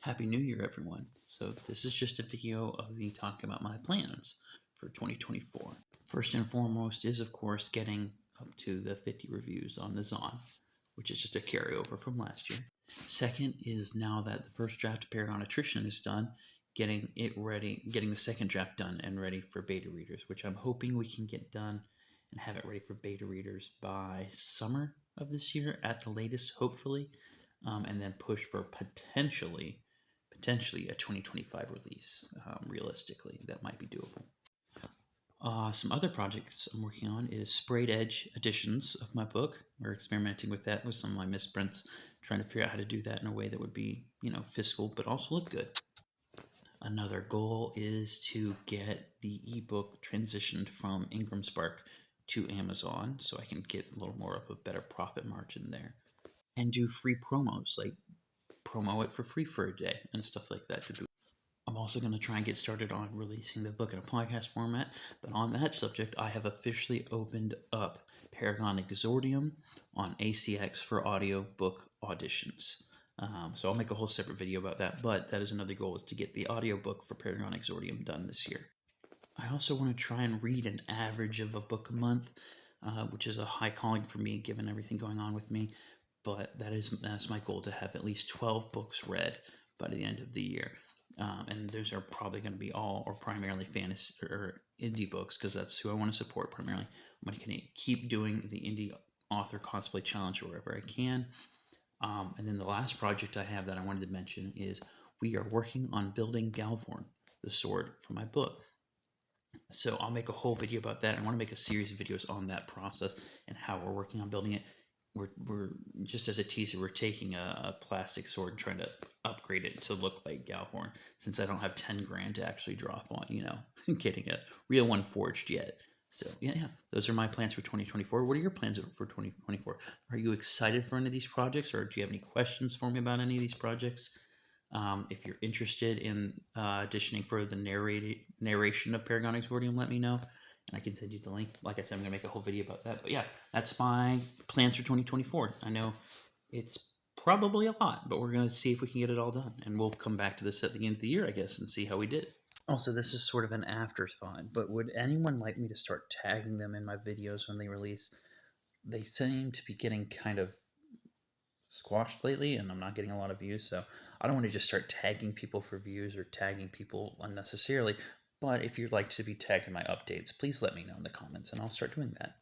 Happy New Year, everyone. So, this is just a video of me talking about my plans for 2024. First and foremost is, of course, getting up to the 50 reviews on the Zon, which is just a carryover from last year. Second is, now that the first draft of Paragon Attrition is done, getting it ready, getting the second draft done and ready for beta readers, which I'm hoping we can get done and have it ready for beta readers by summer of this year at the latest, hopefully, and then push for potentially a 2025 release. Realistically, that might be doable. Some other projects I'm working on is sprayed edge editions of my book. We're experimenting with that with some of my misprints, trying to figure out how to do that in a way that would be, fiscal, but also look good. Another goal is to get the ebook transitioned from Ingram Spark to Amazon so I can get a little more of a better profit margin there. And do free promos, like promo it for free for a day and stuff like that to boost. I'm also going to try and get started on releasing the book in a podcast format. But on that subject, I have officially opened up Paragon Exordium on ACX for audio book auditions. So I'll make a whole separate video about that. But that is another goal, is to get the audiobook for Paragon Exordium done this year. I also want to try and read an average of a book a month, which is a high calling for me given everything going on with me. But that's my goal, to have at least 12 books read by the end of the year. And those are probably going to be all or primarily fantasy or indie books, because that's who I want to support primarily. I'm going to keep doing the indie author cosplay challenge wherever I can. And then the last project I have that I wanted to mention is we are working on building Galvorn, the sword for my book. So I'll make a whole video about that. I want to make a series of videos on that process and how we're working on building it. We're just as a teaser, we're taking a plastic sword and trying to upgrade it to look like Galhorn, since I don't have 10 grand to actually drop on, getting a real one forged yet. So yeah, those are my plans for 2024. What are your plans for 2024? Are you excited for any of these projects, or do you have any questions for me about any of these projects? If you're interested in auditioning for the narration of Paragon Exordium, let me know, and I can send you the link. Like I said, I'm going to make a whole video about that. But yeah, that's my plans for 2024. I know it's probably a lot, but we're going to see if we can get it all done. And we'll come back to this at the end of the year, I guess, and see how we did. Also, this is sort of an afterthought, but would anyone like me to start tagging them in my videos when they release? They seem to be getting kind of squashed lately, and I'm not getting a lot of views, so I don't want to just start tagging people for views or tagging people unnecessarily. But if you'd like to be tagged in my updates, please let me know in the comments and I'll start doing that.